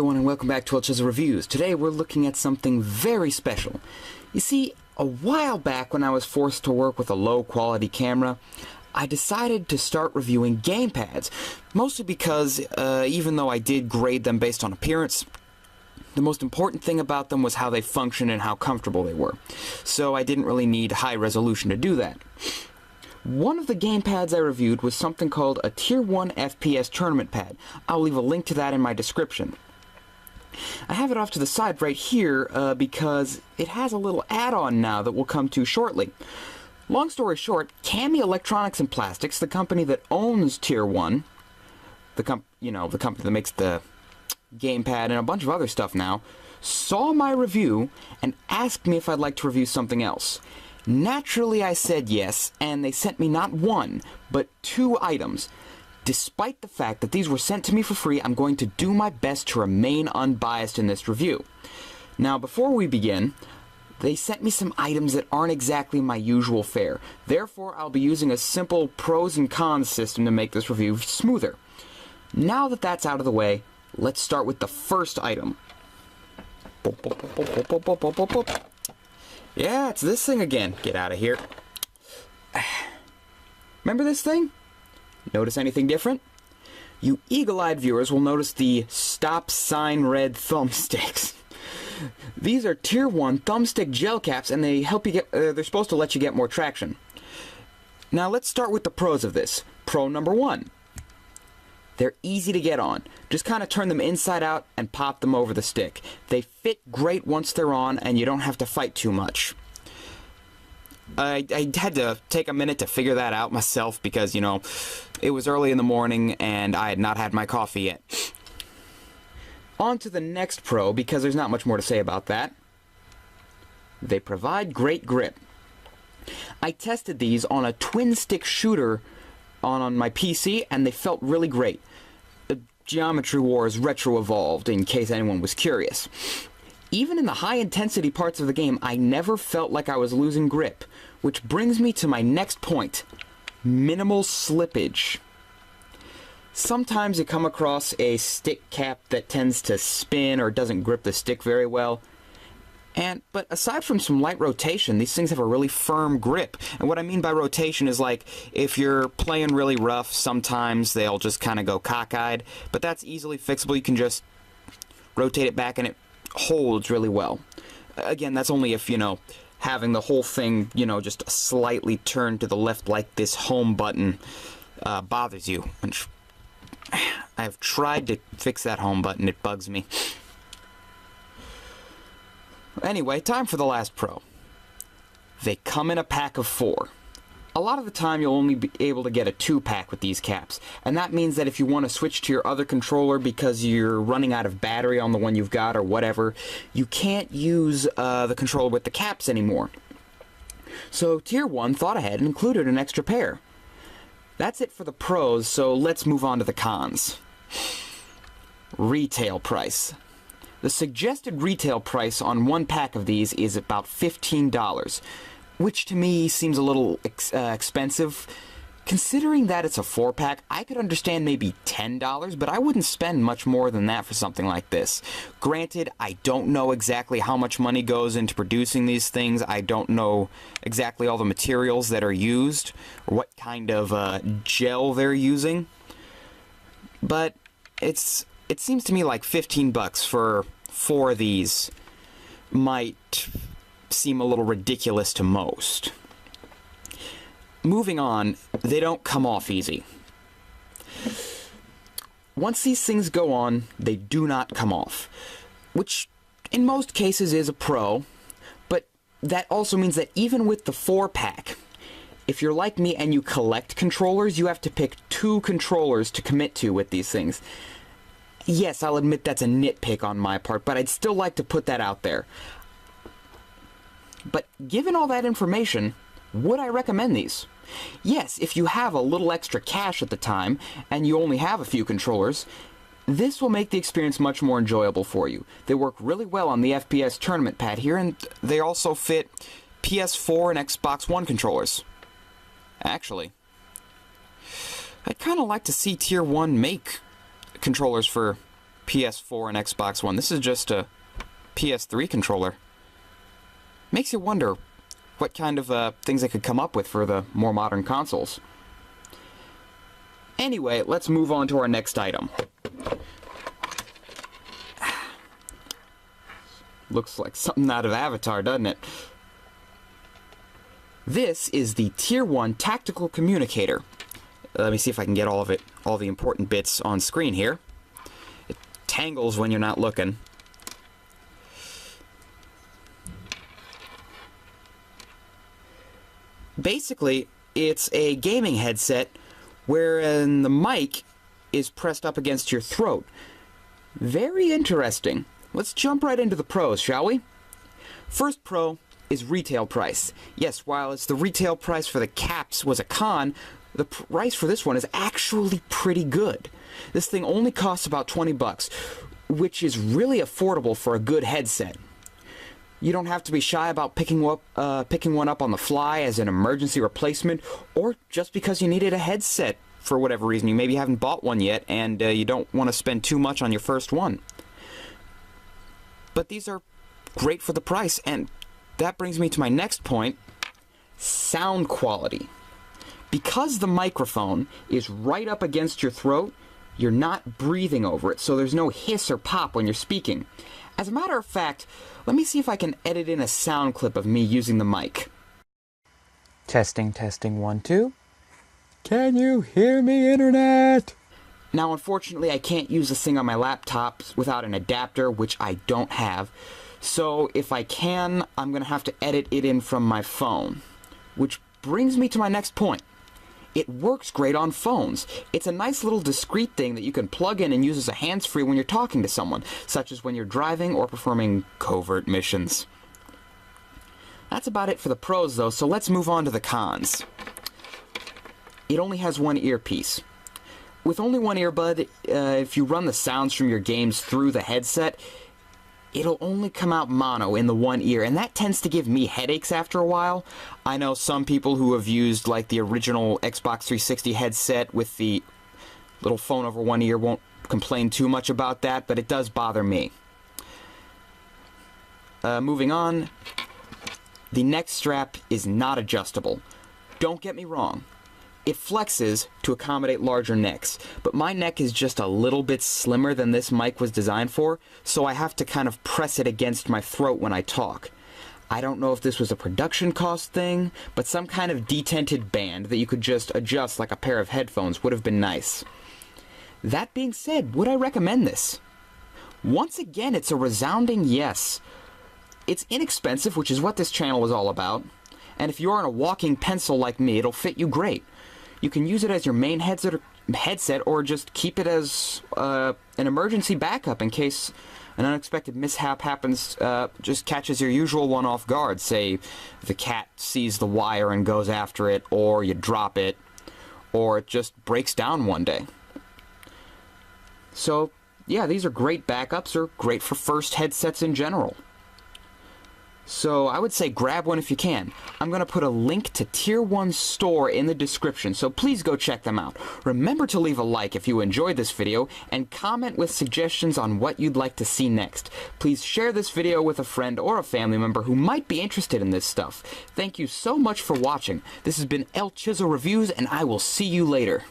everyone, and welcome back to ElChizzoReviews. Today we're looking at something very special. You see, a while back when I was forced to work with a low-quality camera, I decided to start reviewing gamepads, mostly because, even though I did grade them based on appearance, the most important thing about them was how they functioned and how comfortable they were. So I didn't really need high resolution to do that. One of the gamepads I reviewed was something called a Tier 1 FPS tournament pad. I'll leave a link to that in my description. I have it off to the side right here because it has a little add-on now that we'll come to shortly. Long story short, Cami Electronics and Plastics, the company that owns Tier 1, the company that makes the gamepad and a bunch of other stuff now, saw my review and asked me if I'd like to review something else. Naturally, I said yes, and they sent me not one, but 2 items. Despite the fact that these were sent to me for free, I'm going to do my best to remain unbiased in this review. Now, before we begin, they sent me some items that aren't exactly my usual fare. Therefore, I'll be using a simple pros and cons system to make this review smoother. Now that that's out of the way, let's start with the first item. Yeah, it's this thing again. Get out of here. Remember this thing? Notice anything different? You eagle-eyed viewers will notice the stop sign red thumbsticks. These are Tier 1 thumbstick gel caps, and they help you get, they're supposed to let you get more traction. Now let's start with the pros of this. Pro number 1. They're easy to get on. Just kind of turn them inside out and pop them over the stick. They fit great once they're on, and you don't have to fight too much. I had to take a minute to figure that out myself because, it was early in the morning and I had not had my coffee yet. On to the next pro, because there's not much more to say about that. They provide great grip. I tested these on a twin-stick shooter on my PC, and they felt really great. Geometry Wars Retro Evolved, in case anyone was curious. Even in the high-intensity parts of the game, I never felt like I was losing grip, which brings me to my next point. Minimal slippage. Sometimes you come across a stick cap that tends to spin or doesn't grip the stick very well. But aside from some light rotation, these things have a really firm grip. And what I mean by rotation is like, if you're playing really rough, sometimes they'll just kind of go cockeyed. But that's easily fixable. You can just rotate it back and it holds really well. Again, that's only if, having the whole thing, just slightly turned to the left like this home button bothers you. Which I've tried to fix that home button. It bugs me. Anyway, time for the last pro. They come in a pack of 4. A lot of the time you'll only be able to get a 2-pack with these caps, and that means that if you want to switch to your other controller because you're running out of battery on the one you've got or whatever, you can't use the controller with the caps anymore. So Tier 1 thought ahead and included an extra pair. That's it for the pros, so let's move on to the cons. Retail price. The suggested retail price on 1 pack of these is about $15, which to me seems a little expensive. Considering that it's a 4-pack, I could understand maybe $10, but I wouldn't spend much more than that for something like this. Granted, I don't know exactly how much money goes into producing these things. I don't know exactly all the materials that are used, or what kind of gel they're using. But it seems to me like $15 for 4 of these might seem a little ridiculous to most. Moving on, they don't come off easy. Once these things go on, they do not come off, which in most cases is a pro, but that also means that even with the 4-pack, if you're like me and you collect controllers, you have to pick 2 controllers to commit to with these things. Yes, I'll admit that's a nitpick on my part, but I'd still like to put that out there. But given all that information, would I recommend these? Yes, if you have a little extra cash at the time, and you only have a few controllers, this will make the experience much more enjoyable for you. They work really well on the FPS tournament pad here, and they also fit PS4 and Xbox One controllers. Actually, I'd kind of like to see Tier 1 make controllers for PS4 and Xbox One. This is just a PS3 controller. Makes you wonder what kind of things they could come up with for the more modern consoles. Anyway, let's move on to our next item. Looks like something out of Avatar, doesn't it? This is the Tier 1 Tactical Communicator. Let me see if I can get all the important bits on screen here. It tangles when you're not looking. Basically, it's a gaming headset wherein the mic is pressed up against your throat. Very interesting. Let's jump right into the pros, shall we? First pro is retail price. Yes, while it's the retail price for the caps was a con, the price for this one is actually pretty good. This thing only costs about 20 bucks, which is really affordable for a good headset. You don't have to be shy about picking one up on the fly as an emergency replacement, or just because you needed a headset for whatever reason. You maybe haven't bought one yet, and you don't want to spend too much on your first one. But these are great for the price, and that brings me to my next point, sound quality. Because the microphone is right up against your throat, you're not breathing over it, so there's no hiss or pop when you're speaking. As a matter of fact, let me see if I can edit in a sound clip of me using the mic. Testing, 1, 2. Can you hear me, Internet? Now, unfortunately, I can't use this thing on my laptop without an adapter, which I don't have. So, if I can, I'm going to have to edit it in from my phone. Which brings me to my next point. It works great on phones. It's a nice little discreet thing that you can plug in and use as a hands-free when you're talking to someone, such as when you're driving or performing covert missions. That's about it for the pros, though, so let's move on to the cons. It only has one earpiece. With only one earbud, if you run the sounds from your games through the headset, it'll only come out mono in the one ear, and that tends to give me headaches after a while. I know some people who have used, like, the original Xbox 360 headset with the little phone over one ear won't complain too much about that, but it does bother me. Moving on, the neck strap is not adjustable. Don't get me wrong. It flexes to accommodate larger necks, but my neck is just a little bit slimmer than this mic was designed for, so I have to kind of press it against my throat when I talk. I don't know if this was a production cost thing, but some kind of detented band that you could just adjust like a pair of headphones would have been nice. That being said, would I recommend this? Once again, it's a resounding yes. It's inexpensive, which is what this channel is all about, and if you're on a walking pencil like me, it'll fit you great. You can use it as your main headset or just keep it as an emergency backup in case an unexpected mishap happens, just catches your usual one off guard. Say the cat sees the wire and goes after it, or you drop it, or it just breaks down one day. So, yeah, these are great backups, or great for first headsets in general. So I would say grab one if you can. I'm going to put a link to Tier 1's store in the description, so please go check them out. Remember to leave a like if you enjoyed this video, and comment with suggestions on what you'd like to see next. Please share this video with a friend or a family member who might be interested in this stuff. Thank you so much for watching. This has been ElChizzoReviews, and I will see you later.